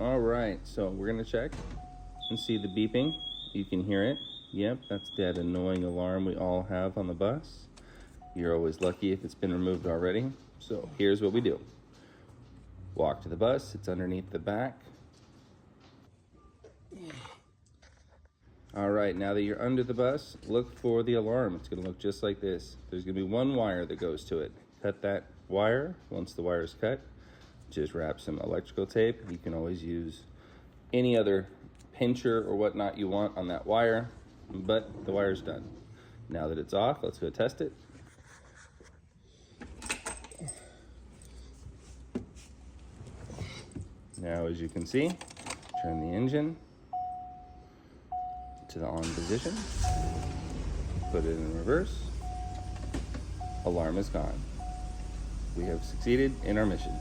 All right, so we're gonna check and see the beeping. You can hear it. Yep, that's that annoying alarm we all have on the bus. You're always lucky if it's been removed already. So here's what we do. Walk to the bus, it's underneath the back. All right, now that you're under the bus, look for the alarm. It's gonna look just like this. There's gonna be one wire that goes to it. Cut that wire. Once the wire is cut, just wrap some electrical tape. You can always use any other pincher or whatnot you want on that wire, but the wire's done. Now that it's off, let's go test it. Now, as you can see, turn the engine to the on position, put it in reverse, alarm is gone. We have succeeded in our mission.